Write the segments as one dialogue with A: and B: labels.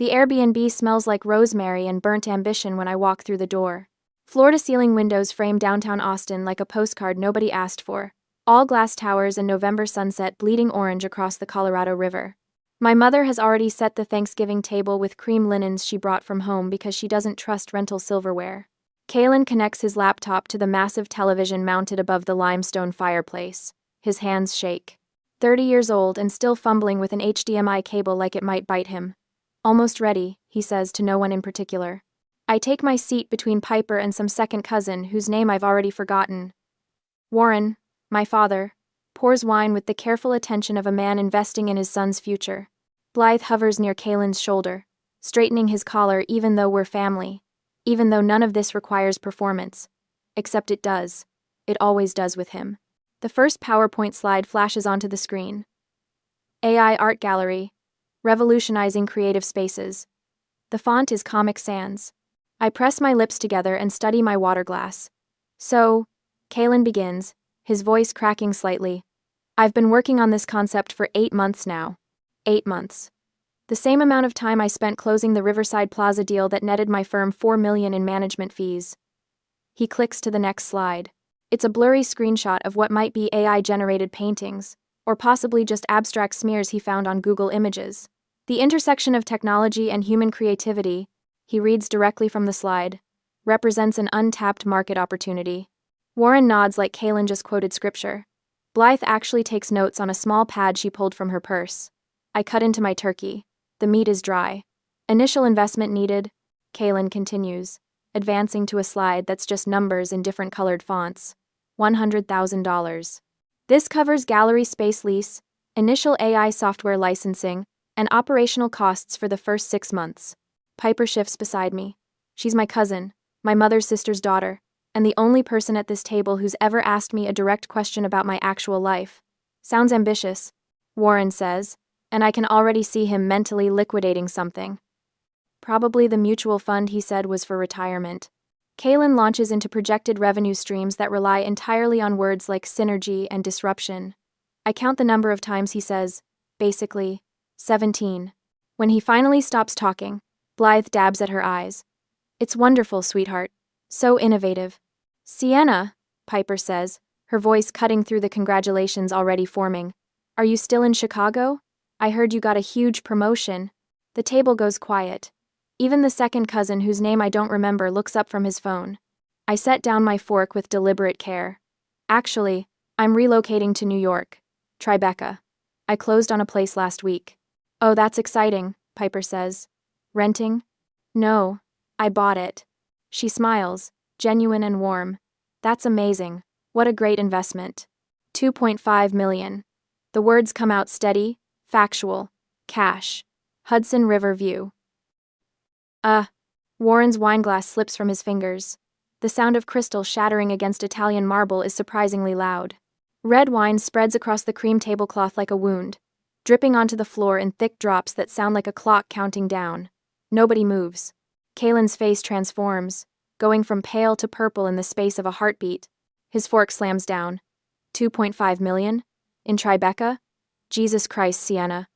A: The Airbnb smells like rosemary and burnt ambition when I walk through the door. Floor-to-ceiling windows frame downtown Austin like a postcard nobody asked for. All glass towers and November sunset bleeding orange across the Colorado River. My mother has already set the Thanksgiving table with cream linens she brought from home because she doesn't trust rental silverware. Kalen connects his laptop to the massive television mounted above the limestone fireplace. His hands shake. 30 years old and still fumbling with an HDMI cable like it might bite him. Almost ready, he says to no one in particular. I take my seat between Piper and some second cousin whose name I've already forgotten. Warren, my father, pours wine with the careful attention of a man investing in his son's future. Blythe hovers near Kalen's shoulder, straightening his collar even though we're family, even though none of this requires performance. Except it does. It always does with him. The first PowerPoint slide flashes onto the screen. AI Art Gallery, revolutionizing creative spaces. The font is Comic Sans. I press my lips together and study my water glass. So, Kalen begins, his voice cracking slightly. I've been working on this concept for 8 months now. 8 months. The same amount of time I spent closing the Riverside Plaza deal that netted my firm $4 million in management fees. He clicks to the next slide. It's a blurry screenshot of what might be AI-generated paintings, or possibly just abstract smears he found on Google Images. The intersection of technology and human creativity, he reads directly from the slide, represents an untapped market opportunity. Warren nods like Kalen just quoted scripture. Blythe actually takes notes on a small pad she pulled from her purse. I cut into my turkey. The meat is dry. Initial investment needed, Kalen continues, advancing to a slide that's just numbers in different colored fonts. $100,000. This covers gallery space lease, initial AI software licensing, and operational costs for the first 6 months. Piper shifts beside me. She's my cousin, my mother's sister's daughter, and the only person at this table who's ever asked me a direct question about my actual life. Sounds ambitious, Warren says, and I can already see him mentally liquidating something. Probably the mutual fund he said was for retirement. Kalen launches into projected revenue streams that rely entirely on words like synergy and disruption. I count the number of times he says, basically, 17. When he finally stops talking, Blythe dabs at her eyes. It's wonderful, sweetheart. So innovative. Sienna, Piper says, her voice cutting through the congratulations already forming. Are you still in Chicago? I heard you got a huge promotion. The table goes quiet. Even the second cousin, whose name I don't remember, looks up from his phone. I set down my fork with deliberate care. Actually, I'm relocating to New York. Tribeca. I closed on a place last week. Oh, that's exciting, Piper says. Renting? No, I bought it. She smiles, genuine and warm. That's amazing. What a great investment. 2.5 million. The words come out steady, factual. Cash. Hudson River view. Warren's wineglass slips from his fingers. The sound of crystal shattering against Italian marble is surprisingly loud. Red wine spreads across the cream tablecloth like a wound, dripping onto the floor in thick drops that sound like a clock counting down. Nobody moves. Kalen's face transforms, going from pale to purple in the space of a heartbeat. His fork slams down. 2.5 million? In Tribeca? Jesus Christ, Sienna.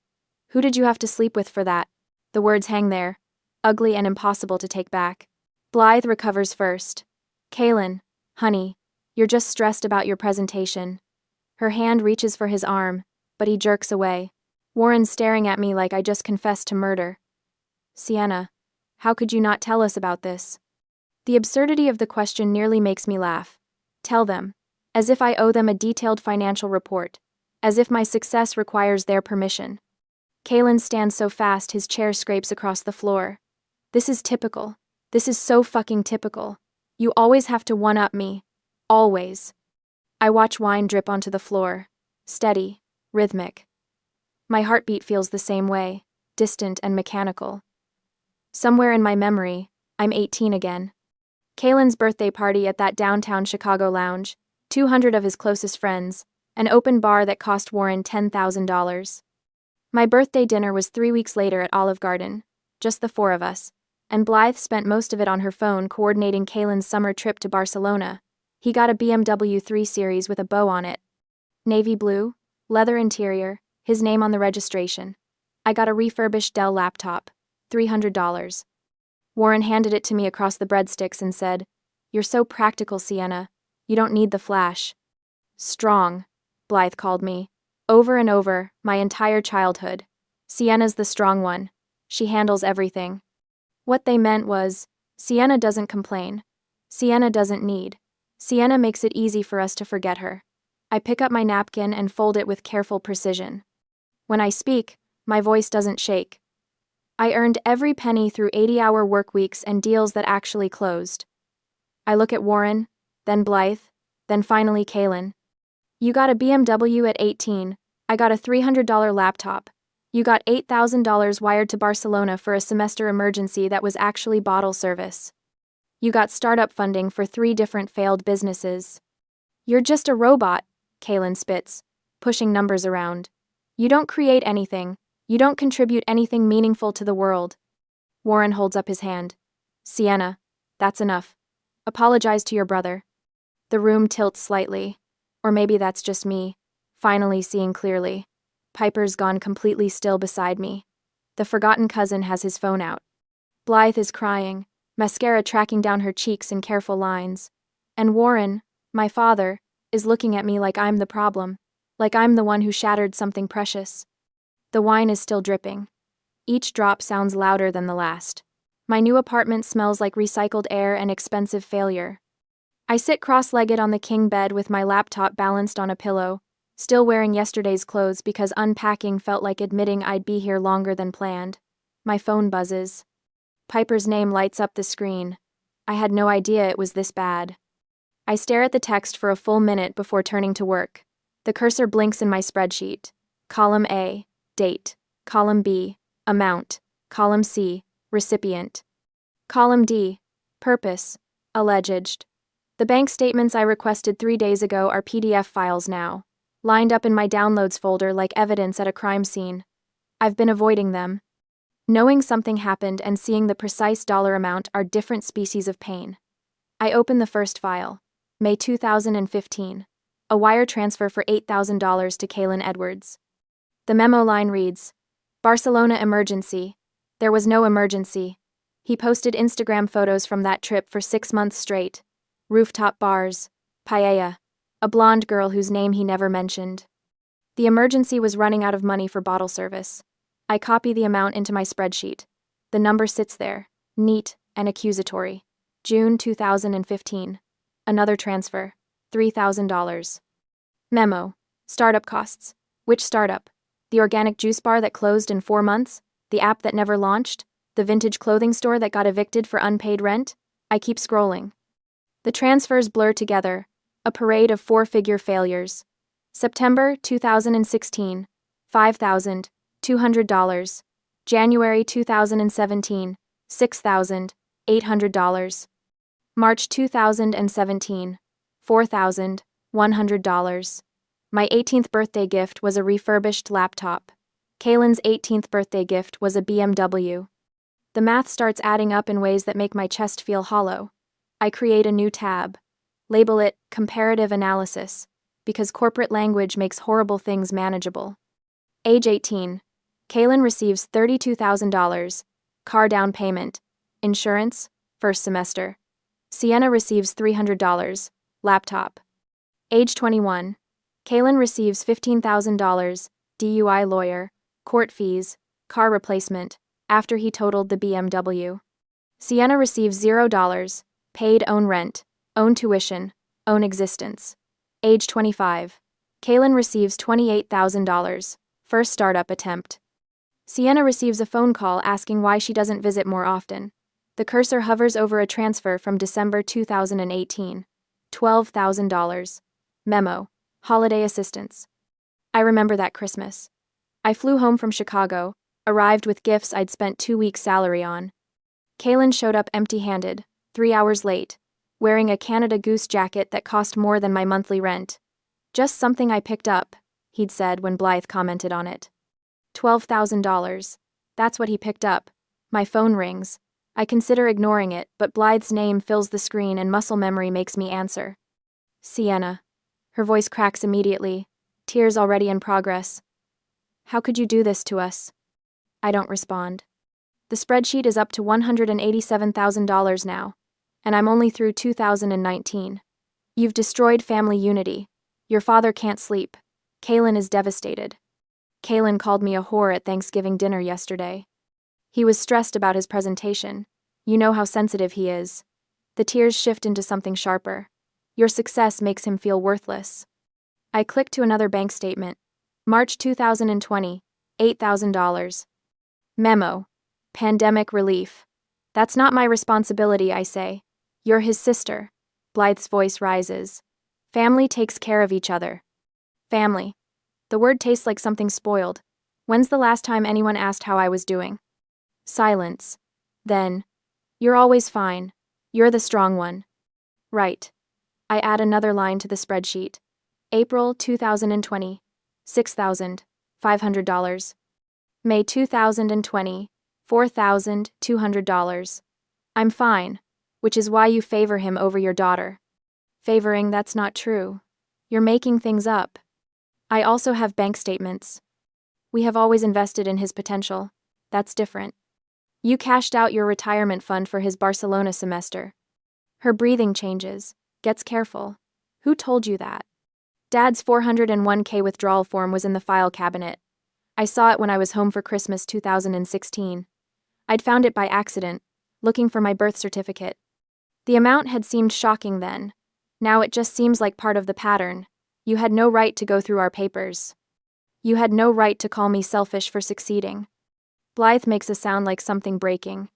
A: Who did you have to sleep with for that? The words hang there, ugly and impossible to take back. Blythe recovers first. Kalen, honey, you're just stressed about your presentation. Her hand reaches for his arm, but he jerks away. Warren's staring at me like I just confessed to murder. Sienna, how could you not tell us about this? The absurdity of the question nearly makes me laugh. Tell them, as if I owe them a detailed financial report, as if my success requires their permission. Kalen stands so fast his chair scrapes across the floor. This is typical. This is so fucking typical. You always have to one-up me. Always. I watch wine drip onto the floor. Steady. Rhythmic. My heartbeat feels the same way. Distant and mechanical. Somewhere in my memory, I'm 18 again. Kalen's birthday party at that downtown Chicago lounge, 200 of his closest friends, an open bar that cost Warren $10,000. My birthday dinner was 3 weeks later at Olive Garden, just the 4 of us, and Blythe spent most of it on her phone coordinating Kalen's summer trip to Barcelona. He got a BMW 3 Series with a bow on it. Navy blue, leather interior, his name on the registration. I got a refurbished Dell laptop. $300. Warren handed it to me across the breadsticks and said, "You're so practical, Sienna. You don't need the flash." Strong, Blythe called me. Over and over, my entire childhood. Sienna's the strong one. She handles everything. What they meant was, Sienna doesn't complain. Sienna doesn't need. Sienna makes it easy for us to forget her. I pick up my napkin and fold it with careful precision. When I speak, my voice doesn't shake. I earned every penny through 80-hour work weeks and deals that actually closed. I look at Warren, then Blythe, then finally Kaylin. You got a BMW at 18, I got a $300 laptop. You got $8,000 wired to Barcelona for a semester emergency that was actually bottle service. You got startup funding for 3 different failed businesses. You're just a robot, Kaylin spits, pushing numbers around. You don't create anything. You don't contribute anything meaningful to the world. Warren holds up his hand. Sienna, that's enough. Apologize to your brother. The room tilts slightly. Or maybe that's just me, finally seeing clearly. Piper's gone completely still beside me. The forgotten cousin has his phone out. Blythe is crying, mascara tracking down her cheeks in careful lines. And Warren, my father, is looking at me like I'm the problem, like I'm the one who shattered something precious. The wine is still dripping. Each drop sounds louder than the last. My new apartment smells like recycled air and expensive failure. I sit cross-legged on the king bed with my laptop balanced on a pillow, still wearing yesterday's clothes because unpacking felt like admitting I'd be here longer than planned. My phone buzzes. Piper's name lights up the screen. I had no idea it was this bad. I stare at the text for a full minute before turning to work. The cursor blinks in my spreadsheet. Column A, date. Column B, amount. Column C, recipient. Column D, purpose, alleged. The bank statements I requested 3 days ago are PDF files now, lined up in my downloads folder like evidence at a crime scene. I've been avoiding them. Knowing something happened and seeing the precise dollar amount are different species of pain. I open the first file. May 2015. A wire transfer for $8,000 to Kaylin Edwards. The memo line reads, Barcelona emergency. There was no emergency. He posted Instagram photos from that trip for 6 months straight. Rooftop bars. Paella. A blonde girl whose name he never mentioned. The emergency was running out of money for bottle service. I copy the amount into my spreadsheet. The number sits there, neat and accusatory. June 2015. Another transfer. $3,000. Memo. Startup costs. Which startup? The organic juice bar that closed in 4 months? The app that never launched? The vintage clothing store that got evicted for unpaid rent? I keep scrolling. The transfers blur together. A parade of 4-figure failures. September 2016. $5,200. January 2017. $6,800. March 2017. $4,100. My 18th birthday gift was a refurbished laptop. Kaylin's 18th birthday gift was a BMW. The math starts adding up in ways that make my chest feel hollow. I create a new tab. Label it Comparative Analysis, because corporate language makes horrible things manageable. Age 18. Kaylin receives $32,000. Car down payment. Insurance. First semester. Sienna receives $300. Laptop. Age 21. Kaylin receives $15,000, DUI lawyer, court fees, car replacement, after he totaled the BMW. Sienna receives $0, paid own rent, own tuition, own existence. Age 25. Kaylin receives $28,000, first startup attempt. Sienna receives a phone call asking why she doesn't visit more often. The cursor hovers over a transfer from December 2018. $12,000. Memo. Holiday assistance. I remember that Christmas. I flew home from Chicago, arrived with gifts I'd spent 2 weeks' salary on. Kaylin showed up empty-handed, 3 hours late, wearing a Canada Goose jacket that cost more than my monthly rent. Just something I picked up, he'd said when Blythe commented on it. $12,000. That's what he picked up. My phone rings. I consider ignoring it, but Blythe's name fills the screen and muscle memory makes me answer. Sienna. Her voice cracks immediately, tears already in progress. How could you do this to us? I don't respond. The spreadsheet is up to $187,000 now, and I'm only through 2019. You've destroyed family unity. Your father can't sleep. Kalen is devastated. Kalen called me a whore at Thanksgiving dinner yesterday. He was stressed about his presentation. You know how sensitive he is. The tears shift into something sharper. Your success makes him feel worthless. I click to another bank statement. March 2020, $8,000. Memo. Pandemic relief. That's not my responsibility, I say. You're his sister. Blythe's voice rises. Family takes care of each other. Family. The word tastes like something spoiled. When's the last time anyone asked how I was doing? Silence. Then. You're always fine. You're the strong one. Right. I add another line to the spreadsheet. April 2020. $6,500. May 2020. $4,200. I'm fine, which is why you favor him over your daughter. Favoring, that's not true. You're making things up. I also have bank statements. We have always invested in his potential. That's different. You cashed out your retirement fund for his Barcelona semester. Her breathing changes, gets careful. Who told you that? Dad's 401k withdrawal form was in the file cabinet. I saw it when I was home for Christmas 2016. I'd found it by accident, looking for my birth certificate. The amount had seemed shocking then. Now it just seems like part of the pattern. You had no right to go through our papers. You had no right to call me selfish for succeeding. Blythe makes a sound like something breaking.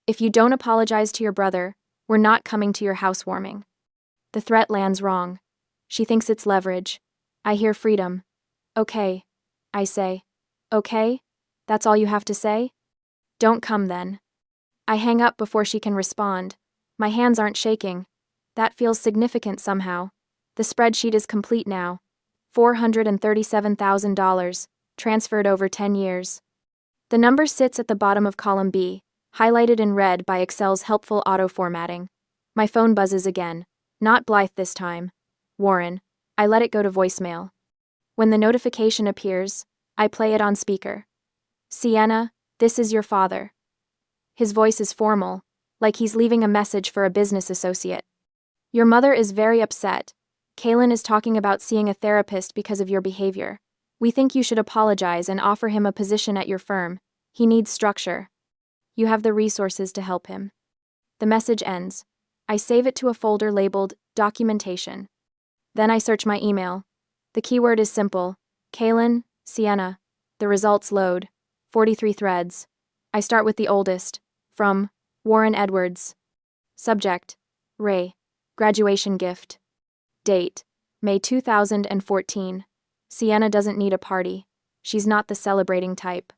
A: If you don't apologize to your brother, we're not coming to your housewarming. The threat lands wrong. She thinks it's leverage. I hear freedom. Okay, I say. Okay? That's all you have to say? Don't come then. I hang up before she can respond. My hands aren't shaking. That feels significant somehow. The spreadsheet is complete now. $437,000, transferred over 10 years. The number sits at the bottom of column B, highlighted in red by Excel's helpful auto-formatting. My phone buzzes again. Not Blythe this time. Warren. I let it go to voicemail. When the notification appears, I play it on speaker. Sienna, this is your father. His voice is formal, like he's leaving a message for a business associate. Your mother is very upset. Kalen is talking about seeing a therapist because of your behavior. We think you should apologize and offer him a position at your firm. He needs structure. You have the resources to help him. The message ends. I save it to a folder labeled Documentation. Then I search my email. The keyword is simple. Kalen, Sienna. The results load. 43 threads. I start with the oldest. From Warren Edwards. Subject. Ray. Graduation gift. Date. May 2014. Sienna doesn't need a party. She's not the celebrating type.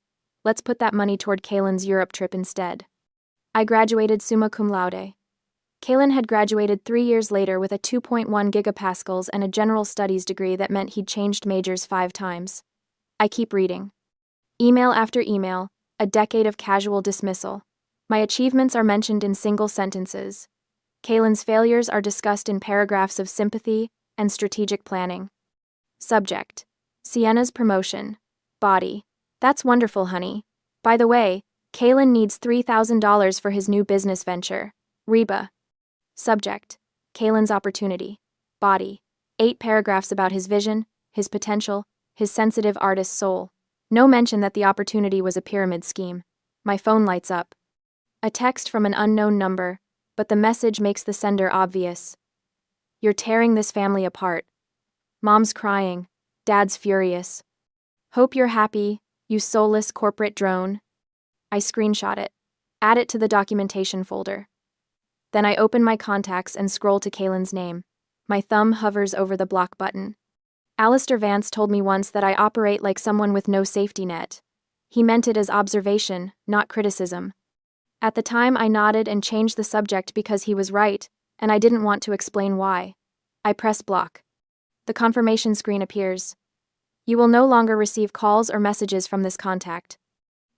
A: Let's put that money toward Kalen's Europe trip instead. I graduated summa cum laude. Kalen had graduated 3 years later with a 2.1 gigapascals and a general studies degree that meant he'd changed majors 5 times. I keep reading. Email after email, a decade of casual dismissal. My achievements are mentioned in single sentences. Kalen's failures are discussed in paragraphs of sympathy and strategic planning. Subject. Sienna's promotion. Body. That's wonderful, honey. By the way, Kalen needs $3,000 for his new business venture, Reba. Subject. Kalen's opportunity. Body. 8 paragraphs about his vision, his potential, his sensitive artist soul. No mention that the opportunity was a pyramid scheme. My phone lights up. A text from an unknown number, but the message makes the sender obvious. You're tearing this family apart. Mom's crying. Dad's furious. Hope you're happy, you soulless corporate drone. I screenshot it. Add it to the documentation folder. Then I open my contacts and scroll to Kalen's name. My thumb hovers over the block button. Alistair Vance told me once that I operate like someone with no safety net. He meant it as observation, not criticism. At the time, I nodded and changed the subject because he was right, and I didn't want to explain why. I press block. The confirmation screen appears. You will no longer receive calls or messages from this contact.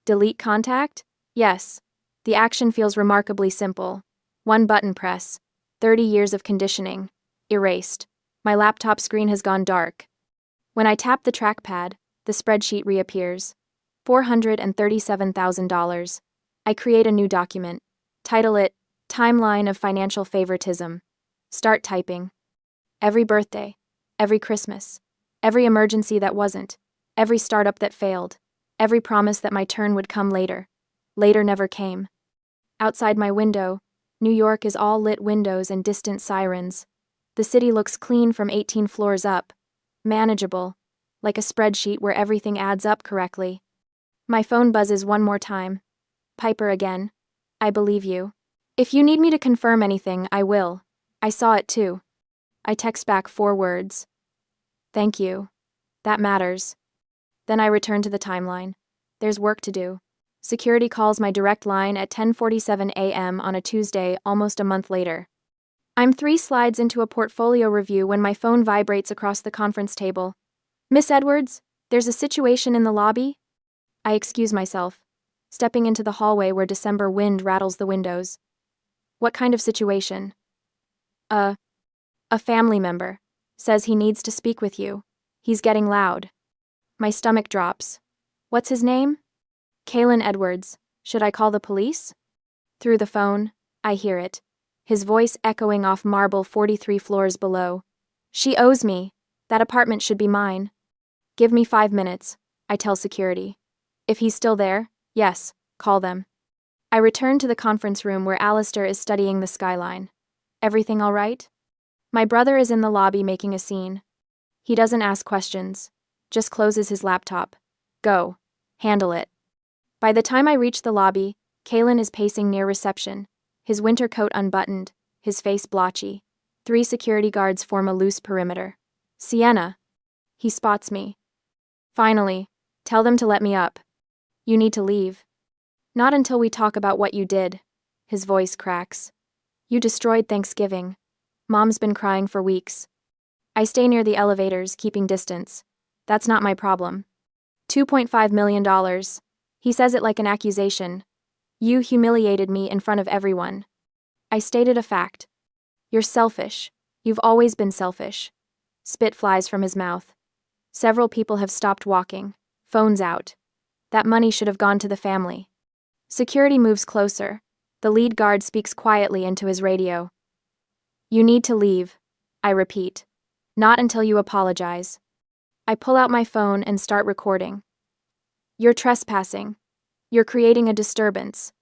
A: Delete contact? Yes. The action feels remarkably simple. 1 button press. 30 years of conditioning. Erased. My laptop screen has gone dark. When I tap the trackpad, the spreadsheet reappears. $437,000. I create a new document. Title it, Timeline of Financial Favoritism. Start typing. Every birthday. Every Christmas. Every emergency that wasn't. Every startup that failed. Every promise that my turn would come later. Later never came. Outside my window, New York is all lit windows and distant sirens. The city looks clean from 18 floors up. Manageable. Like a spreadsheet where everything adds up correctly. My phone buzzes one more time. Piper again. I believe you. If you need me to confirm anything, I will. I saw it too. I text back 4 words. Thank you. That matters. Then I return to the timeline. There's work to do. Security calls my direct line at 10:47 a.m. on a Tuesday, almost a month later. I'm 3 slides into a portfolio review when my phone vibrates across the conference table. Miss Edwards, there's a situation in the lobby? I excuse myself, stepping into the hallway where December wind rattles the windows. What kind of situation? A family member says he needs to speak with you. He's getting loud. My stomach drops. What's his name? Kalen Edwards. Should I call the police? Through the phone, I hear it, his voice echoing off marble 43 floors below. She owes me. That apartment should be mine. Give me 5 minutes, I tell security. If he's still there, yes, call them. I return to the conference room where Alistair is studying the skyline. Everything all right? My brother is in the lobby making a scene. He doesn't ask questions, just closes his laptop. Go. Handle it. By the time I reach the lobby, Kalen is pacing near reception, his winter coat unbuttoned, his face blotchy. 3 security guards form a loose perimeter. Sienna. He spots me. Finally, tell them to let me up. You need to leave. Not until we talk about what you did. His voice cracks. You destroyed Thanksgiving. Mom's been crying for weeks. I stay near the elevators, keeping distance. That's not my problem. $2.5 million. He says it like an accusation. You humiliated me in front of everyone. I stated a fact. You're selfish. You've always been selfish. Spit flies from his mouth. Several people have stopped walking. Phones out. That money should have gone to the family. Security moves closer. The lead guard speaks quietly into his radio. You need to leave, I repeat. Not until you apologize. I pull out my phone and start recording. You're trespassing. You're creating a disturbance.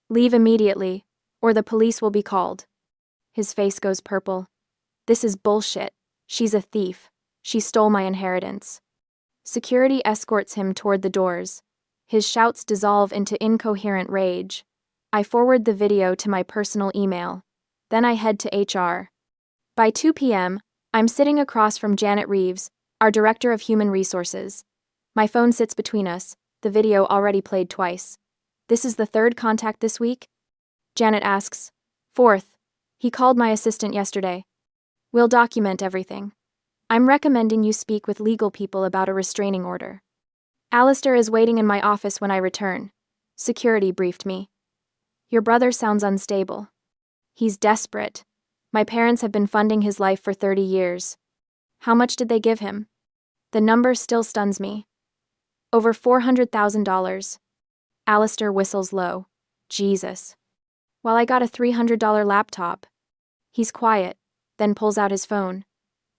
A: Leave immediately, or the police will be called. His face goes purple. This is bullshit. She's a thief. She stole my inheritance. Security escorts him toward the doors. His shouts dissolve into incoherent rage. I forward the video to my personal email. Then I head to HR. By 2 p.m., I'm sitting across from Janet Reeves, our Director of Human Resources. My phone sits between us, the video already played twice. This is the 3rd contact this week? Janet asks. 4th. He called my assistant yesterday. We'll document everything. I'm recommending you speak with legal people about a restraining order. Alistair is waiting in my office when I return. Security briefed me. Your brother sounds unstable. He's desperate. My parents have been funding his life for 30 years. How much did they give him? The number still stuns me. Over $400,000. Alistair whistles low. Jesus. Well, I got a $300 laptop. He's quiet, then pulls out his phone.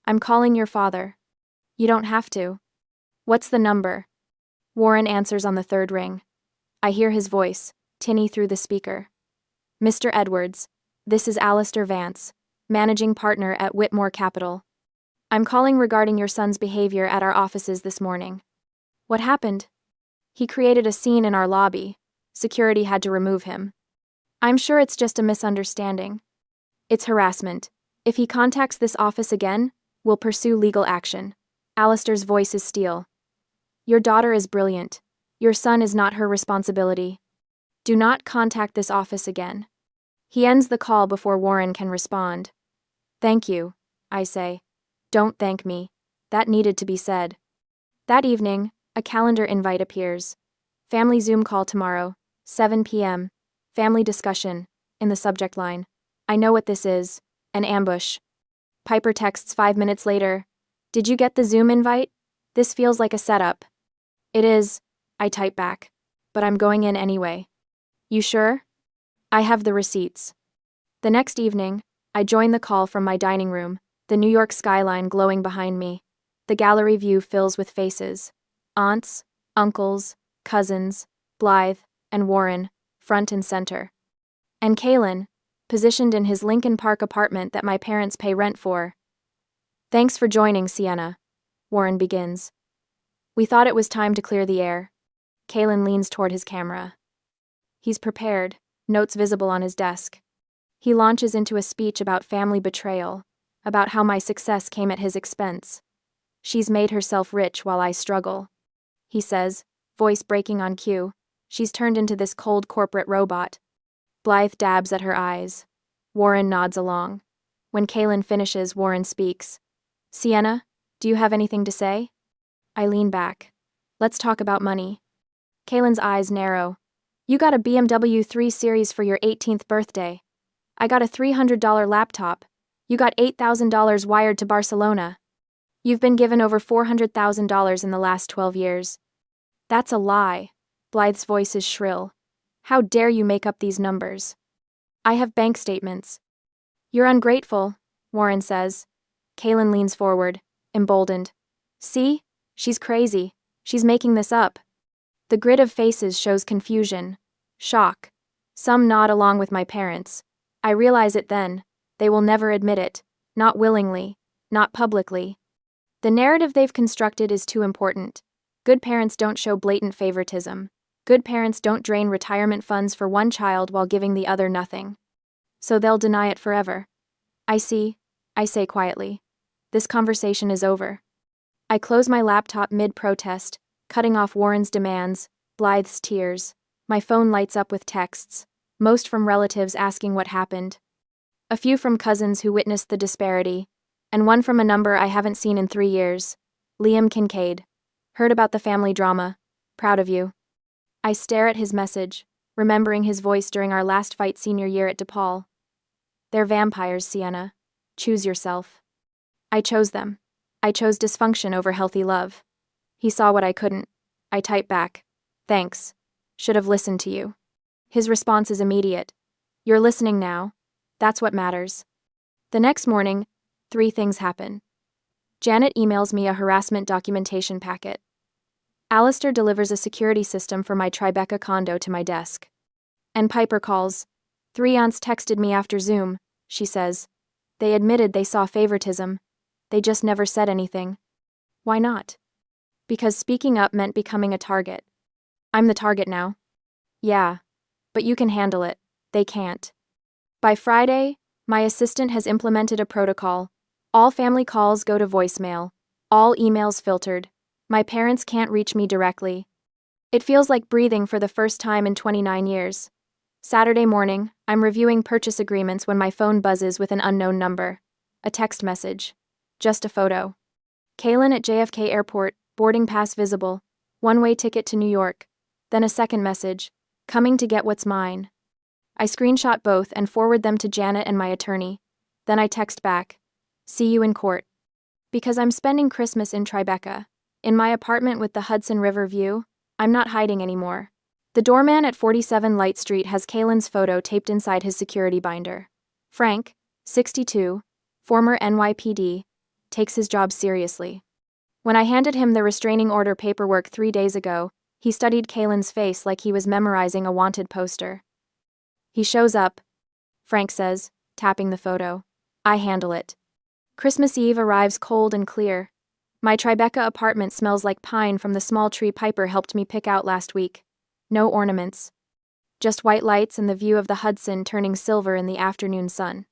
A: I'm calling your father. You don't have to. What's the number? Warren answers on the 3rd ring. I hear his voice, tinny through the speaker. Mr. Edwards, this is Alistair Vance, managing partner at Whitmore Capital. I'm calling regarding your son's behavior at our offices this morning. What happened? He created a scene in our lobby. Security had to remove him. I'm sure it's just a misunderstanding. It's harassment. If he contacts this office again, we'll pursue legal action. Alistair's voice is steel. Your daughter is brilliant. Your son is not her responsibility. Do not contact this office again. He ends the call before Warren can respond. Thank you, I say. Don't thank me. That needed to be said. That evening, a calendar invite appears. Family Zoom call tomorrow, 7 p.m. Family discussion, in the subject line. I know what this is, an ambush. Piper texts 5 minutes later. Did you get the Zoom invite? This feels like a setup. It is, I type back. But I'm going in anyway. You sure? I have the receipts. The next evening, I join the call from my dining room, the New York skyline glowing behind me. The gallery view fills with faces. Aunts, uncles, cousins, Blythe, and Warren, front and center. And Kalen, positioned in his Lincoln Park apartment that my parents pay rent for. Thanks for joining, Sienna, Warren begins. We thought it was time to clear the air. Kalen leans toward his camera. He's prepared, notes visible on his desk. He launches into a speech about family betrayal, about how my success came at his expense. She's made herself rich while I struggle. He says, voice breaking on cue. She's turned into this cold corporate robot. Blythe dabs at her eyes. Warren nods along. When Kalen finishes, Warren speaks. Sienna, do you have anything to say? I lean back. Let's talk about money. Kalen's eyes narrow. You got a BMW 3 Series for your 18th birthday. I got a $300 laptop. You got $8,000 wired to Barcelona. You've been given over $400,000 in the last 12 years. That's a lie. Blythe's voice is shrill. How dare you make up these numbers? I have bank statements. You're ungrateful, Warren says. Kalen leans forward, emboldened. See? She's crazy. She's making this up. The grid of faces shows confusion, shock. Some nod along with my parents. I realize it then. They will never admit it, not willingly, not publicly. The narrative they've constructed is too important. Good parents don't show blatant favoritism. Good parents don't drain retirement funds for one child while giving the other nothing. So they'll deny it forever. I see, I say quietly. This conversation is over. I close my laptop mid-protest, cutting off Warren's demands, Blythe's tears. My phone lights up with texts, most from relatives asking what happened. A few from cousins who witnessed the disparity, and one from a number I haven't seen in 3 years. Liam Kincaid. Heard about the family drama. Proud of you. I stare at his message, remembering his voice during our last fight senior year at DePaul. They're vampires, Sienna. Choose yourself. I chose them. I chose dysfunction over healthy love. He saw what I couldn't. I type back. Thanks. Should have listened to you. His response is immediate. You're listening now. That's what matters. The next morning, 3 things happen. Janet emails me a harassment documentation packet. Alistair delivers a security system for my Tribeca condo to my desk. And Piper calls. 3 aunts texted me after Zoom, she says. They admitted they saw favoritism. They just never said anything. Why not? Because speaking up meant becoming a target. I'm the target now. Yeah. But you can handle it. They can't. By Friday, my assistant has implemented a protocol. All family calls go to voicemail. All emails filtered. My parents can't reach me directly. It feels like breathing for the first time in 29 years. Saturday morning, I'm reviewing purchase agreements when my phone buzzes with an unknown number. A text message. Just a photo. Kalen at JFK Airport, boarding pass visible. One-way ticket to New York. Then a second message. Coming to get what's mine. I screenshot both and forward them to Janet and my attorney. Then I text back. See you in court. Because I'm spending Christmas in Tribeca. In my apartment with the Hudson River view, I'm not hiding anymore. The doorman at 47 Light Street has Kalen's photo taped inside his security binder. Frank, 62, former NYPD, takes his job seriously. When I handed him the restraining order paperwork 3 days ago, he studied Kalen's face like he was memorizing a wanted poster. He shows up, Frank says, tapping the photo. I handle it. Christmas Eve arrives cold and clear. My Tribeca apartment smells like pine from the small tree Piper helped me pick out last week. No ornaments. Just white lights and the view of the Hudson turning silver in the afternoon sun.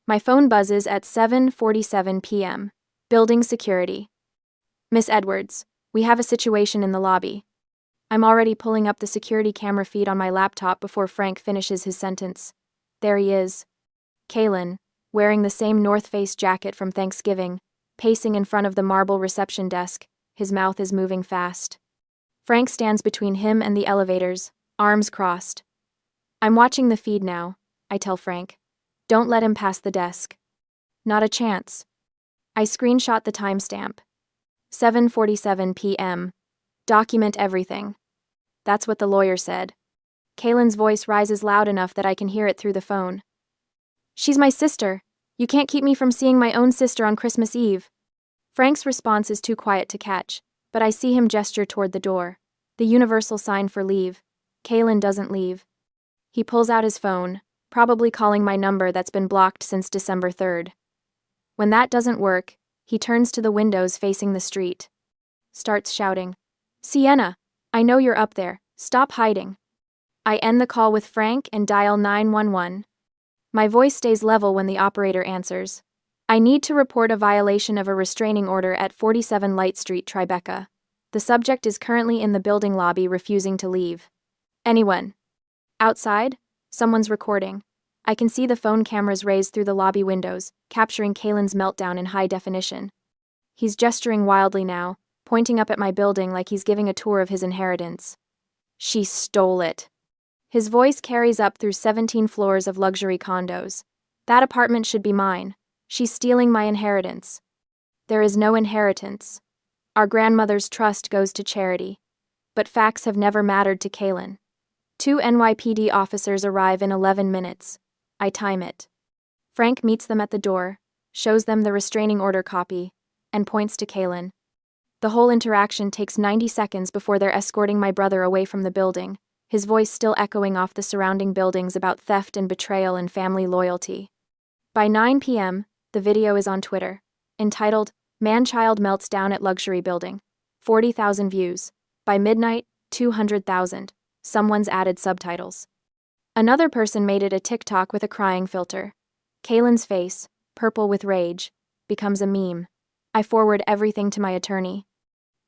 A: My phone buzzes at 7:47 p.m. Building security. Miss Edwards, we have a situation in the lobby. I'm already pulling up the security camera feed on my laptop before Frank finishes his sentence. There he is. Kalen, wearing the same North Face jacket from Thanksgiving, pacing in front of the marble reception desk, his mouth is moving fast. Frank stands between him and the elevators, arms crossed. I'm watching the feed now, I tell Frank. Don't let him pass the desk. Not a chance. I screenshot the timestamp. 7:47 p.m. Document everything. That's what the lawyer said. Kaylin's voice rises loud enough that I can hear it through the phone. She's my sister. You can't keep me from seeing my own sister on Christmas Eve. Frank's response is too quiet to catch, but I see him gesture toward the door. The universal sign for leave. Kaylin doesn't leave. He pulls out his phone, probably calling my number that's been blocked since December 3rd. When that doesn't work, he turns to the windows facing the street. Starts shouting, "Sienna, I know you're up there, stop hiding." I end the call with Frank and dial 911. My voice stays level when the operator answers. "I need to report a violation of a restraining order at 47 Light Street, Tribeca. The subject is currently in the building lobby refusing to leave." "Anyone?" Outside, someone's recording. I can see the phone cameras raised through the lobby windows, capturing Kaylin's meltdown in high definition. He's gesturing wildly now, pointing up at my building like he's giving a tour of his inheritance. "She stole it." His voice carries up through 17 floors of luxury condos. "That apartment should be mine. She's stealing my inheritance." There is no inheritance. Our grandmother's trust goes to charity. But facts have never mattered to Kaylin. 2 NYPD officers arrive in 11 minutes. I time it. Frank meets them at the door, shows them the restraining order copy, and points to Kaylin. The whole interaction takes 90 seconds before they're escorting my brother away from the building, his voice still echoing off the surrounding buildings about theft and betrayal and family loyalty. By 9 p.m., the video is on Twitter, entitled, "Man-Child Melts Down at Luxury Building." 40,000 views. By midnight, 200,000. Someone's added subtitles. Another person made it a TikTok with a crying filter. Kaylin's face, purple with rage, becomes a meme. I forward everything to my attorney.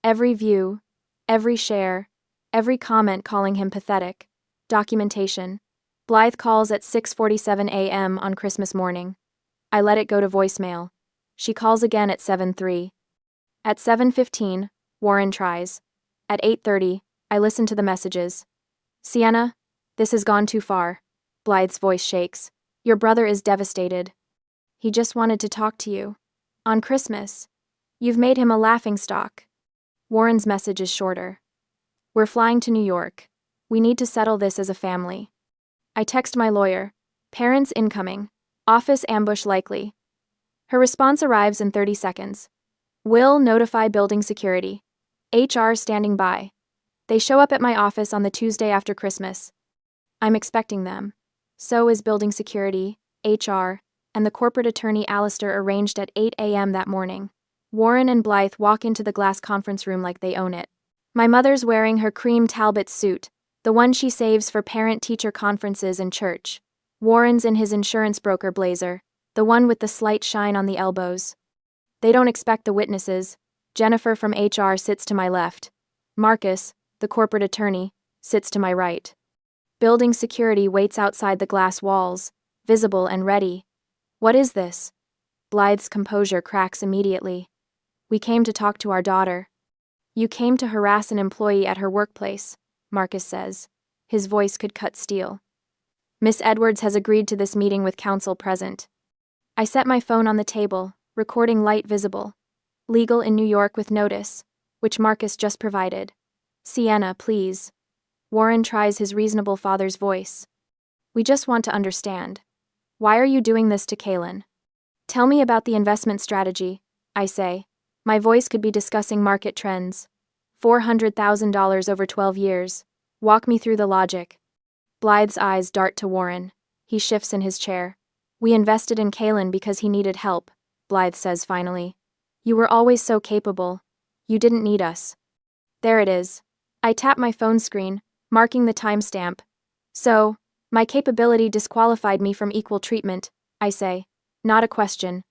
A: Every view, every share, every comment calling him pathetic. Documentation. Blythe calls at 6:47 a.m. on Christmas morning. I let it go to voicemail. She calls again at 7:03. At 7:15, Warren tries. At 8:30, I listen to the messages. "Sienna, this has gone too far." Blythe's voice shakes. "Your brother is devastated. He just wanted to talk to you. On Christmas. You've made him a laughingstock." Warren's message is shorter. "We're flying to New York. We need to settle this as a family." I text my lawyer. "Parents incoming. Office ambush likely." Her response arrives in 30 seconds. "Will notify building security. HR standing by." They show up at my office on the Tuesday after Christmas. I'm expecting them. So is building security, HR, and the corporate attorney Alistair arranged at 8 a.m. that morning. Warren and Blythe walk into the glass conference room like they own it. My mother's wearing her cream Talbot suit, the one she saves for parent-teacher conferences and church. Warren's in his insurance broker blazer, the one with the slight shine on the elbows. They don't expect the witnesses. Jennifer from HR sits to my left. Marcus, the corporate attorney, sits to my right. Building security waits outside the glass walls, visible and ready. "What is this?" Blythe's composure cracks immediately. "We came to talk to our daughter." "You came to harass an employee at her workplace," Marcus says. His voice could cut steel. "Miss Edwards has agreed to this meeting with counsel present." I set my phone on the table, recording light visible. "Legal in New York with notice," which Marcus just provided. "Sienna, please." Warren tries his reasonable father's voice. "We just want to understand. Why are you doing this to Kaylin?" "Tell me about the investment strategy," I say. My voice could be discussing market trends. $400,000 over 12 years. Walk me through the logic. Blythe's eyes dart to Warren. He shifts in his chair. "We invested in Kaylin because he needed help," Blythe says finally. "You were always so capable. You didn't need us." There it is. I tap my phone screen, marking the timestamp. "So, my capability disqualified me from equal treatment," I say. Not a question.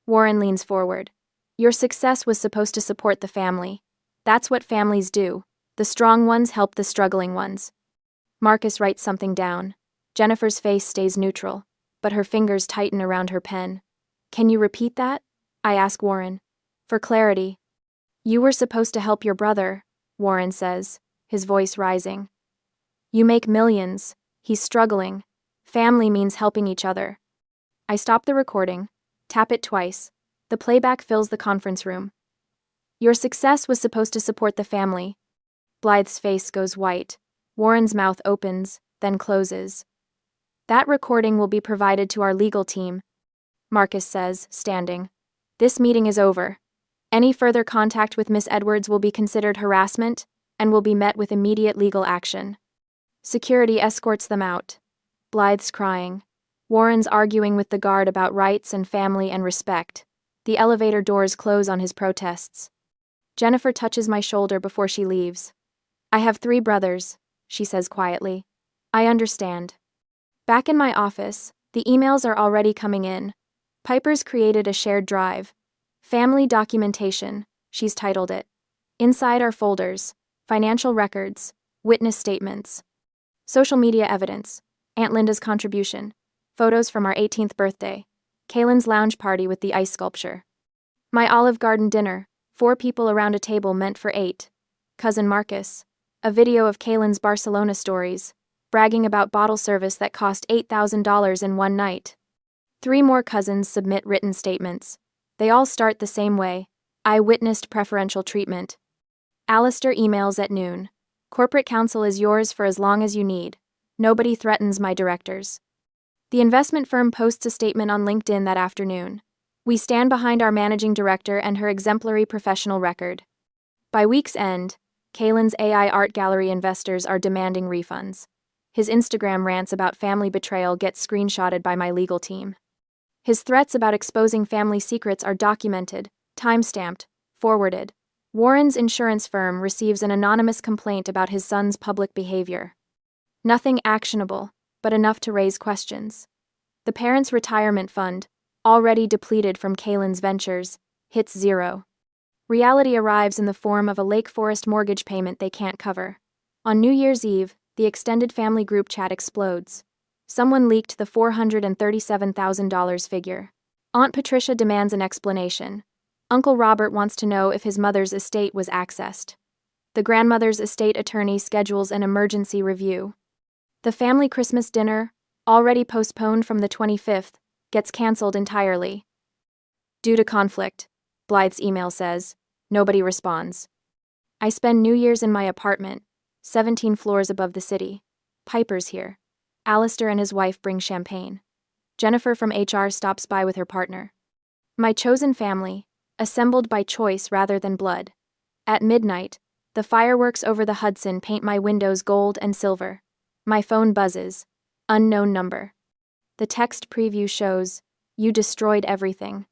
A: Warren leans forward. "Your success was supposed to support the family. That's what families do. The strong ones help the struggling ones." Marcus writes something down. Jennifer's face stays neutral, but her fingers tighten around her pen. "Can you repeat that?" I ask Warren. "For clarity." "You were supposed to help your brother," Warren says, his voice rising. "You make millions. He's struggling. Family means helping each other." I stop the recording, tap it twice. The playback fills the conference room. "Your success was supposed to support the family." Blythe's face goes white. Warren's mouth opens, then closes. That recording will be provided to our legal team, Marcus says, standing. This meeting is over. Any further contact with Miss Edwards will be considered harassment and will be met with immediate legal action. Security escorts them out. Blythe's crying. Warren's arguing with the guard about rights and family and respect. The elevator doors close on his protests. Jennifer touches my shoulder before she leaves. I have 3 brothers, she says quietly. I understand. Back in my office, the emails are already coming in. Piper's created a shared drive. Family documentation, she's titled it. Inside are folders, financial records, witness statements, social media evidence, Aunt Linda's contribution, photos from our 18th birthday, Kaylin's lounge party with the ice sculpture, my Olive Garden dinner, 4 people around a table meant for 8, cousin Marcus, a video of Kaylin's Barcelona stories, bragging about bottle service that cost $8,000 in one night. 3 more cousins submit written statements. They all start the same way. I witnessed preferential treatment. Alistair emails at noon. Corporate counsel is yours for as long as you need. Nobody threatens my directors. The investment firm posts a statement on LinkedIn that afternoon. We stand behind our managing director and her exemplary professional record. By week's end, Kaylin's AI art gallery investors are demanding refunds. His Instagram rants about family betrayal get screenshotted by my legal team. His threats about exposing family secrets are documented, time-stamped, forwarded. Warren's insurance firm receives an anonymous complaint about his son's public behavior. Nothing actionable, but enough to raise questions. The parents' retirement fund, already depleted from Kaylin's ventures, hits zero. Reality arrives in the form of a Lake Forest mortgage payment they can't cover. On New Year's Eve, the extended family group chat explodes. Someone leaked the $437,000 figure. Aunt Patricia demands an explanation. Uncle Robert wants to know if his mother's estate was accessed. The grandmother's estate attorney schedules an emergency review. The family Christmas dinner, already postponed from the 25th, gets cancelled entirely. Due to conflict, Blythe's email says. Nobody responds. I spend New Year's in my apartment, 17 floors above the city. Piper's here. Alistair and his wife bring champagne. Jennifer from HR stops by with her partner. My chosen family, assembled by choice rather than blood. At midnight, the fireworks over the Hudson paint my windows gold and silver. My phone buzzes. Unknown number. The text preview shows, "You destroyed everything."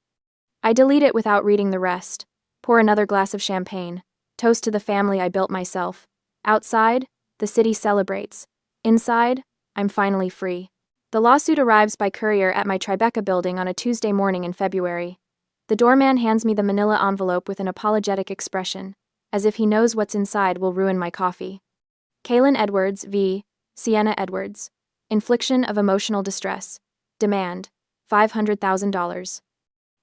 A: I delete it without reading the rest. Pour another glass of champagne. Toast to the family I built myself. Outside, the city celebrates. Inside, I'm finally free. The lawsuit arrives by courier at my Tribeca building on a Tuesday morning in February. The doorman hands me the manila envelope with an apologetic expression, as if he knows what's inside will ruin my coffee. Kaylin Edwards v. Sienna Edwards. Infliction of emotional distress. Demand, $500,000.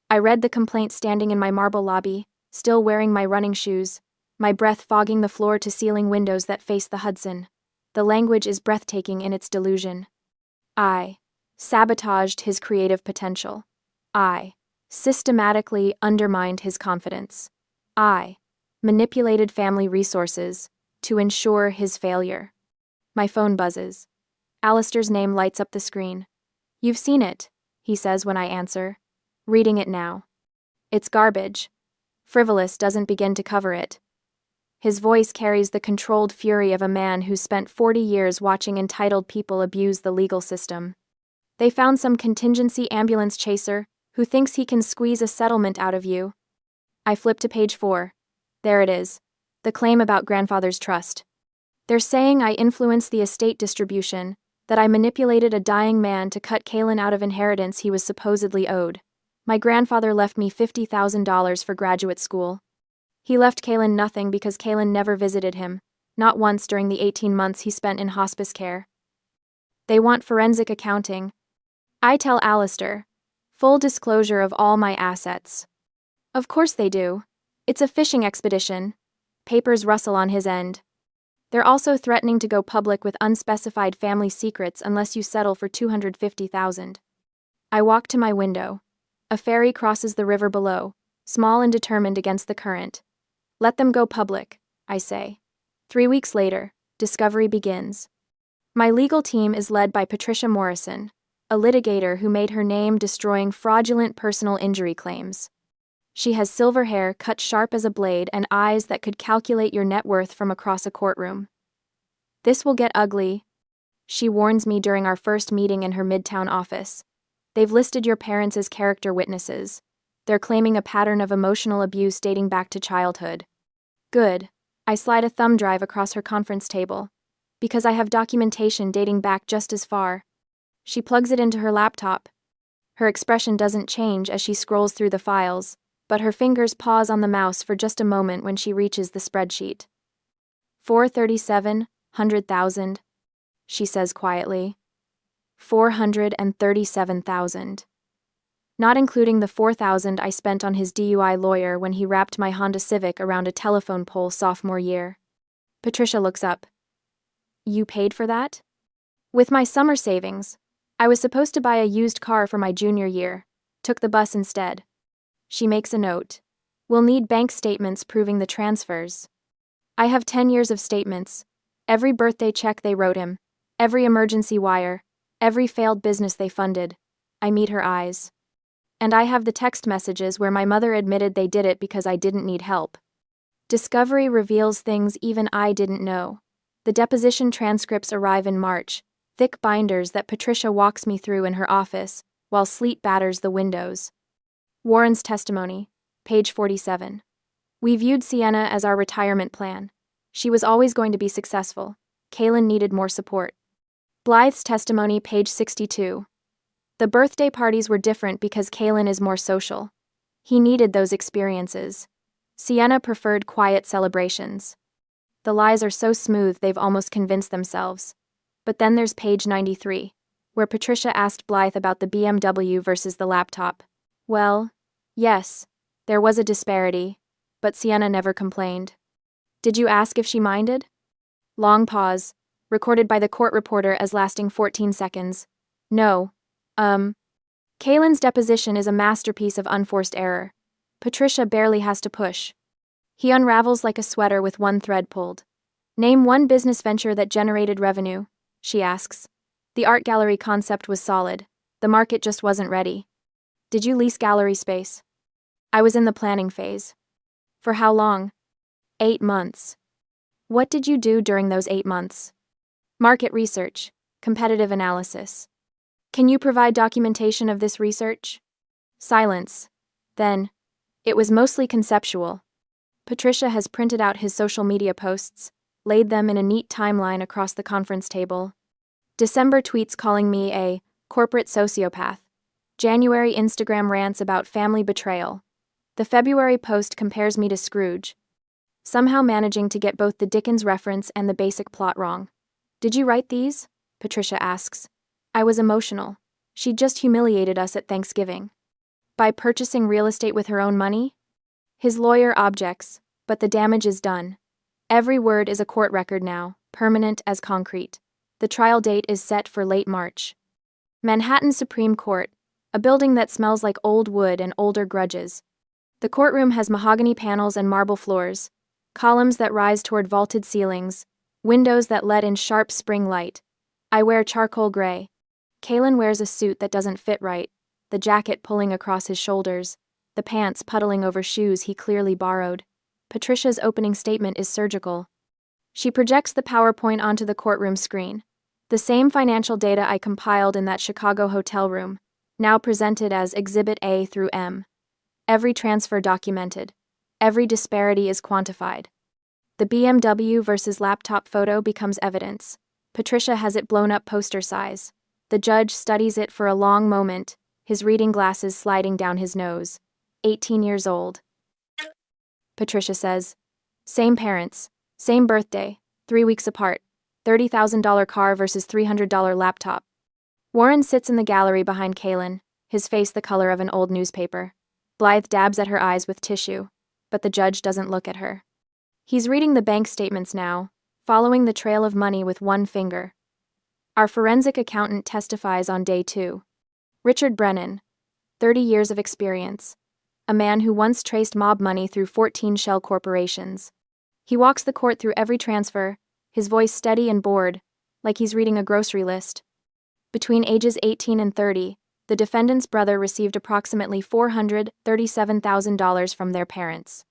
A: I read the complaint standing in my marble lobby, still wearing my running shoes, my breath fogging the floor-to-ceiling windows that face the Hudson. The language is breathtaking in its delusion. I sabotaged his creative potential. I systematically undermined his confidence. I manipulated family resources to ensure his failure. My phone buzzes. Alistair's name lights up the screen. You've seen it, he says when I answer. Reading it now. It's garbage. Frivolous doesn't begin to cover it. His voice carries the controlled fury of a man who spent 40 years watching entitled people abuse the legal system. They found some contingency ambulance chaser who thinks he can squeeze a settlement out of you. I flip to page 4. There it is. The claim about grandfather's trust. They're saying I influenced the estate distribution, that I manipulated a dying man to cut Kaylin out of inheritance he was supposedly owed. My grandfather left me $50,000 for graduate school. He left Kaylin nothing because Kaylin never visited him, not once during the 18 months he spent in hospice care. They want forensic accounting. I tell Alistair. Full disclosure of all my assets. Of course they do. It's a fishing expedition. Papers rustle on his end. They're also threatening to go public with unspecified family secrets unless you settle for $250,000. I walk to my window. A ferry crosses the river below, small and determined against the current. Let them go public, I say. 3 weeks later, discovery begins. My legal team is led by Patricia Morrison, a litigator who made her name destroying fraudulent personal injury claims. She has silver hair cut sharp as a blade and eyes that could calculate your net worth from across a courtroom. This will get ugly, she warns me during our first meeting in her midtown office. They've listed your parents as character witnesses. They're claiming a pattern of emotional abuse dating back to childhood. Good. I slide a thumb drive across her conference table. Because I have documentation dating back just as far. She plugs it into her laptop. Her expression doesn't change as she scrolls through the files, but her fingers pause on the mouse for just a moment when she reaches the spreadsheet. 437,000, she says quietly. 437,000. Not including the 4,000 I spent on his DUI lawyer when he wrapped my Honda Civic around a telephone pole sophomore year. Patricia looks up. You paid for that? With my summer savings. I was supposed to buy a used car for my junior year. Took the bus instead. She makes a note. We'll need bank statements proving the transfers. I have 10 years of statements. Every birthday check they wrote him. Every emergency wire. Every failed business they funded. I meet her eyes. And I have the text messages where my mother admitted they did it because I didn't need help. Discovery reveals things even I didn't know. The deposition transcripts arrive in March, thick binders that Patricia walks me through in her office, while sleet batters the windows. Warren's testimony, page 47. We viewed Sienna as our retirement plan. She was always going to be successful. Kaylin needed more support. Blythe's testimony, page 62. The birthday parties were different because Kaylin is more social. He needed those experiences. Sienna preferred quiet celebrations. The lies are so smooth they've almost convinced themselves. But then there's page 93, where Patricia asked Blythe about the BMW versus the laptop. Well, yes, there was a disparity, but Sienna never complained. Did you ask if she minded? Long pause, recorded by the court reporter as lasting 14 seconds. No. Kaylin's deposition is a masterpiece of unforced error. Patricia barely has to push. He unravels like a sweater with one thread pulled. Name one business venture that generated revenue, she asks. The art gallery concept was solid. The market just wasn't ready. Did you lease gallery space? I was in the planning phase. For how long? 8 months. What did you do during those 8 months? Market research, competitive analysis. Can you provide documentation of this research? Silence. Then, it was mostly conceptual. Patricia has printed out his social media posts, laid them in a neat timeline across the conference table. December tweets calling me a corporate sociopath. January Instagram rants about family betrayal. The February post compares me to Scrooge. Somehow managing to get both the Dickens reference and the basic plot wrong. Did you write these? Patricia asks. I was emotional. She just humiliated us at Thanksgiving. By purchasing real estate with her own money? His lawyer objects, but the damage is done. Every word is a court record now, permanent as concrete. The trial date is set for late March. Manhattan Supreme Court, a building that smells like old wood and older grudges. The courtroom has mahogany panels and marble floors, columns that rise toward vaulted ceilings, windows that let in sharp spring light. I wear charcoal gray. Kaylin wears a suit that doesn't fit right, the jacket pulling across his shoulders, the pants puddling over shoes he clearly borrowed. Patricia's opening statement is surgical. She projects the PowerPoint onto the courtroom screen. The same financial data I compiled in that Chicago hotel room, now presented as Exhibit A through M. Every transfer documented. Every disparity is quantified. The BMW versus laptop photo becomes evidence. Patricia has it blown up poster size. The judge studies it for a long moment, his reading glasses sliding down his nose. 18 years old. Patricia says, same parents, same birthday, 3 weeks apart, $30,000 car versus $300 laptop. Warren sits in the gallery behind Kaylin, his face the color of an old newspaper. Blythe dabs at her eyes with tissue, but the judge doesn't look at her. He's reading the bank statements now, following the trail of money with one finger. Our forensic accountant testifies on day 2. Richard Brennan, 30 years of experience. A man who once traced mob money through 14 shell corporations. He walks the court through every transfer, his voice steady and bored. like he's reading a grocery list. Between ages 18 and 30, the defendant's brother received approximately $437,000 from their parents.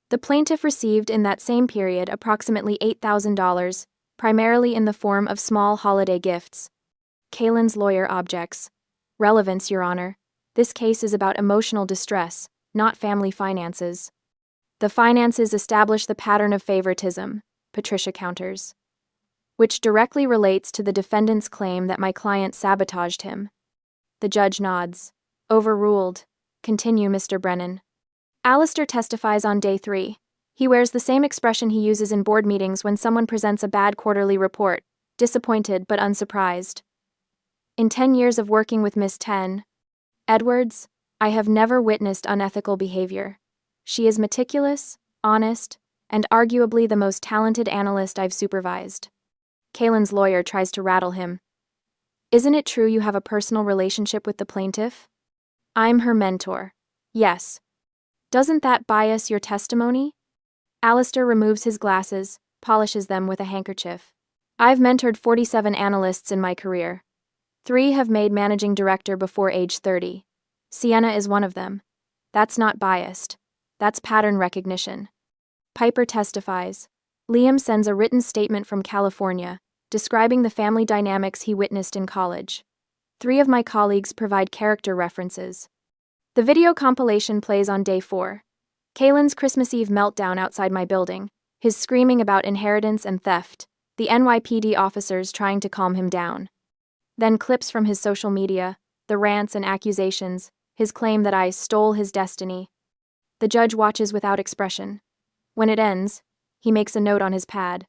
A: The plaintiff received in that same period approximately $8,000, primarily in the form of small holiday gifts. Kalen's lawyer objects. Relevance, Your Honor. This case is about emotional distress, not family finances. The finances establish the pattern of favoritism, Patricia counters, which directly relates to the defendant's claim that my client sabotaged him. The judge nods. Overruled. Continue, Mr. Brennan. Alistair testifies on day 3. He wears the same expression he uses in board meetings when someone presents a bad quarterly report, disappointed but unsurprised. In 10 years of working with Miss Edwards, I have never witnessed unethical behavior. She is meticulous, honest, and arguably the most talented analyst I've supervised. Kalen's lawyer tries to rattle him. Isn't it true you have a personal relationship with the plaintiff? I'm her mentor. Yes. Doesn't that bias your testimony? Alistair removes his glasses, polishes them with a handkerchief. I've mentored 47 analysts in my career. 3 have made managing director before age 30. Sienna is one of them. That's not biased. That's pattern recognition. Piper testifies. Liam sends a written statement from California, describing the family dynamics he witnessed in college. 3 of my colleagues provide character references. The video compilation plays on day 4. Kalen's Christmas Eve meltdown outside my building, his screaming about inheritance and theft, the NYPD officers trying to calm him down. Then clips from his social media, the rants and accusations, his claim that I stole his destiny. The judge watches without expression. When it ends, he makes a note on his pad.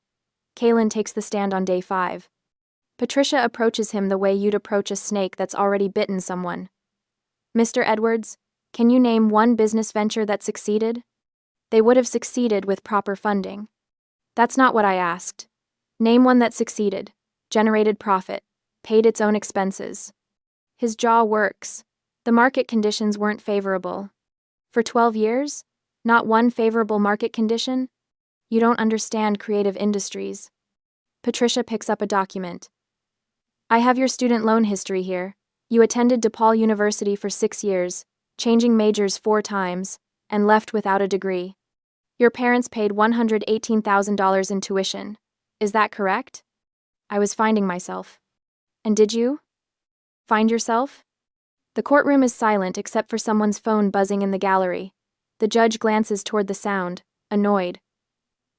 A: Kalen takes the stand on day 5. Patricia approaches him the way you'd approach a snake that's already bitten someone. Mr. Edwards, can you name one business venture that succeeded? They would have succeeded with proper funding. That's not what I asked. Name one that succeeded, generated profit, paid its own expenses. His jaw works. The market conditions weren't favorable. For 12 years? Not one favorable market condition? You don't understand creative industries. Patricia picks up a document. I have your student loan history here. You attended DePaul University for 6 years, changing majors 4 times, and left without a degree. Your parents paid $118,000 in tuition. Is that correct? I was finding myself. And did you? Find yourself? The courtroom is silent except for someone's phone buzzing in the gallery. The judge glances toward the sound, annoyed.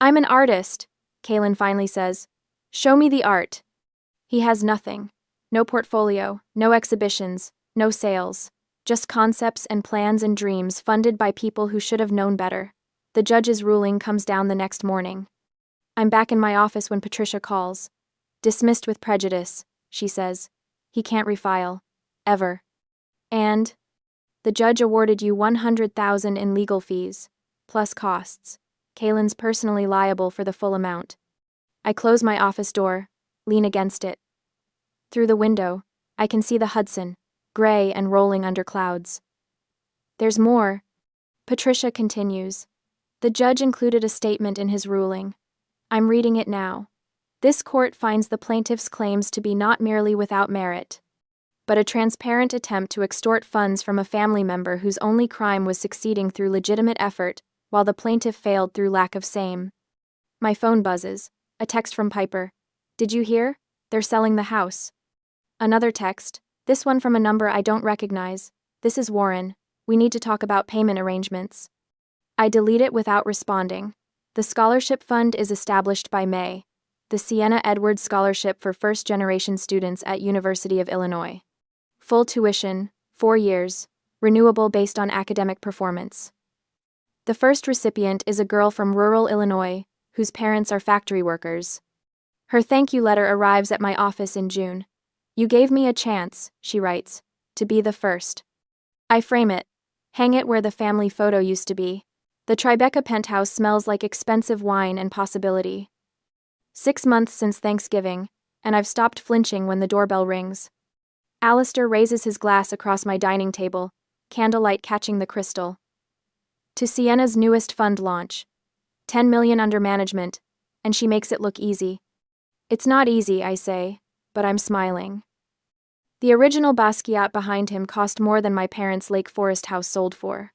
A: I'm an artist, Kalen finally says. Show me the art. He has nothing. No portfolio, no exhibitions, no sales. Just concepts and plans and dreams funded by people who should have known better. The judge's ruling comes down the next morning. I'm back in my office when Patricia calls. Dismissed with prejudice, she says. He can't refile. Ever. And the judge awarded you $100,000 in legal fees, plus costs. Kalen's personally liable for the full amount. I close my office door, lean against it. Through the window, I can see the Hudson, gray and rolling under clouds. There's more. Patricia continues. The judge included a statement in his ruling. I'm reading it now. This court finds the plaintiff's claims to be not merely without merit, but a transparent attempt to extort funds from a family member whose only crime was succeeding through legitimate effort, while the plaintiff failed through lack of same. My phone buzzes. A text from Piper. Did you hear? They're selling the house. Another text. This one from a number I don't recognize. This is Warren. We need to talk about payment arrangements. I delete it without responding. The scholarship fund is established by May. The Sienna Edwards Scholarship for first-generation students at University of Illinois. Full tuition, 4 years, renewable based on academic performance. The first recipient is a girl from rural Illinois, whose parents are factory workers. Her thank you letter arrives at my office in June. You gave me a chance, she writes, to be the first. I frame it, hang it where the family photo used to be. The Tribeca penthouse smells like expensive wine and possibility. 6 months since Thanksgiving, and I've stopped flinching when the doorbell rings. Alistair raises his glass across my dining table, candlelight catching the crystal. To Sienna's newest fund launch. $10 million under management, and she makes it look easy. It's not easy, I say, but I'm smiling. The original Basquiat behind him cost more than my parents' Lake Forest house sold for.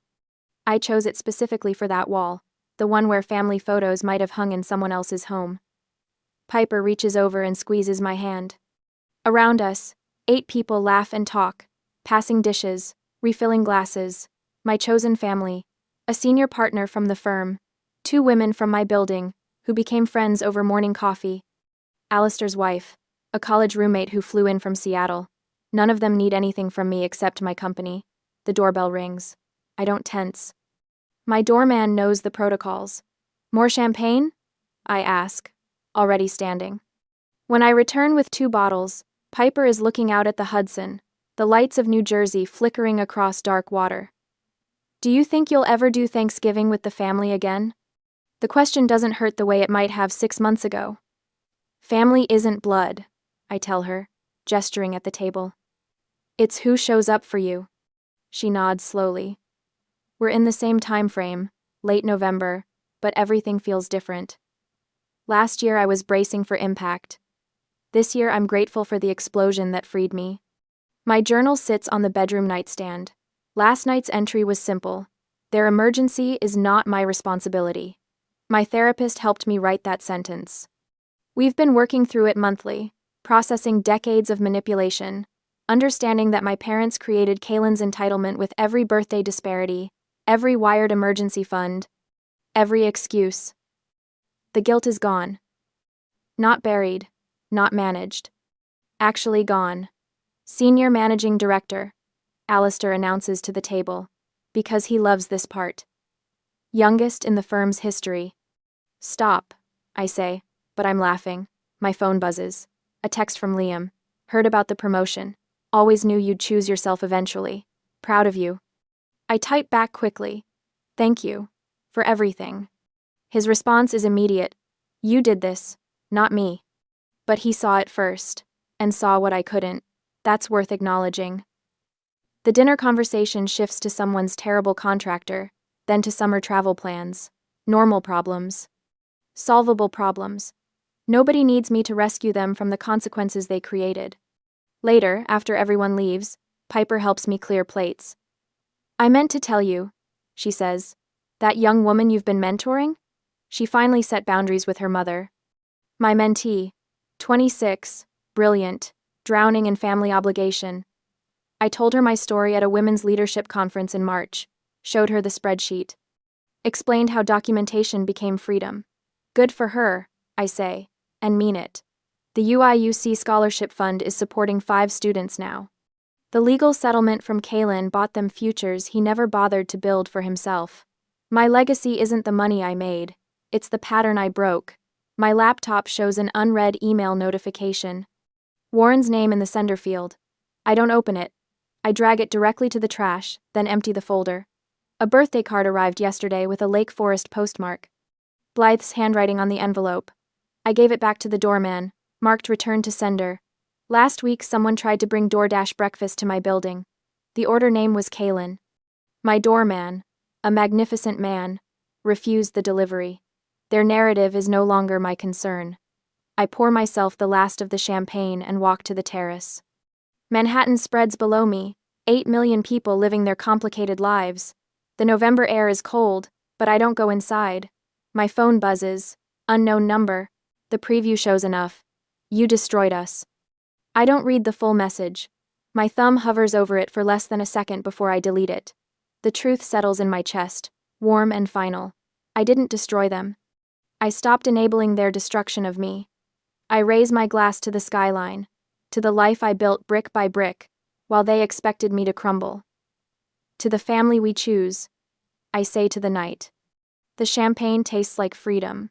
A: I chose it specifically for that wall, the one where family photos might have hung in someone else's home. Piper reaches over and squeezes my hand. Around us, 8 people laugh and talk, passing dishes, refilling glasses, my chosen family, a senior partner from the firm, 2 women from my building, who became friends over morning coffee, Alistair's wife, a college roommate who flew in from Seattle. None of them need anything from me except my company. The doorbell rings. I don't tense. My doorman knows the protocols. More champagne? I ask, already standing. When I return with 2 bottles, Piper is looking out at the Hudson, the lights of New Jersey flickering across dark water. Do you think you'll ever do Thanksgiving with the family again? The question doesn't hurt the way it might have 6 months ago. Family isn't blood, I tell her, gesturing at the table. It's who shows up for you. She nods slowly. We're in the same time frame, late November, but everything feels different. Last year I was bracing for impact. This year I'm grateful for the explosion that freed me. My journal sits on the bedroom nightstand. Last night's entry was simple. Their emergency is not my responsibility. My therapist helped me write that sentence. We've been working through it monthly, processing decades of manipulation, understanding that my parents created Kaylin's entitlement with every birthday disparity, every wired emergency fund, every excuse. The guilt is gone. Not buried, not managed. Actually gone. Senior Managing Director, Alistair announces to the table, because he loves this part. Youngest in the firm's history. Stop, I say, but I'm laughing. My phone buzzes. A text from Liam. Heard about the promotion. Always knew you'd choose yourself eventually. Proud of you. I type back quickly. Thank you. For everything. His response is immediate. You did this, not me. But he saw it first, and saw what I couldn't. That's worth acknowledging. The dinner conversation shifts to someone's terrible contractor, then to summer travel plans. Normal problems. Solvable problems. Nobody needs me to rescue them from the consequences they created. Later, after everyone leaves, Piper helps me clear plates. I meant to tell you, she says, that young woman you've been mentoring? She finally set boundaries with her mother. My mentee, 26, brilliant, drowning in family obligation. I told her my story at a women's leadership conference in March, showed her the spreadsheet. Explained how documentation became freedom. Good for her, I say, and mean it. The UIUC Scholarship Fund is supporting 5 students now. The legal settlement from Kaylin bought them futures he never bothered to build for himself. My legacy isn't the money I made, it's the pattern I broke. My laptop shows an unread email notification. Warren's name in the sender field. I don't open it. I drag it directly to the trash, then empty the folder. A birthday card arrived yesterday with a Lake Forest postmark. Blythe's handwriting on the envelope. I gave it back to the doorman, marked return to sender. Last week someone tried to bring DoorDash breakfast to my building. The order name was Kaylin. My doorman, a magnificent man, refused the delivery. Their narrative is no longer my concern. I pour myself the last of the champagne and walk to the terrace. Manhattan spreads below me, 8 million people living their complicated lives. The November air is cold, but I don't go inside. My phone buzzes. Unknown number. The preview shows enough. You destroyed us. I don't read the full message. My thumb hovers over it for less than a second before I delete it. The truth settles in my chest, warm and final. I didn't destroy them. I stopped enabling their destruction of me. I raise my glass to the skyline, to the life I built brick by brick, while they expected me to crumble. To the family we choose, I say to the night. The champagne tastes like freedom.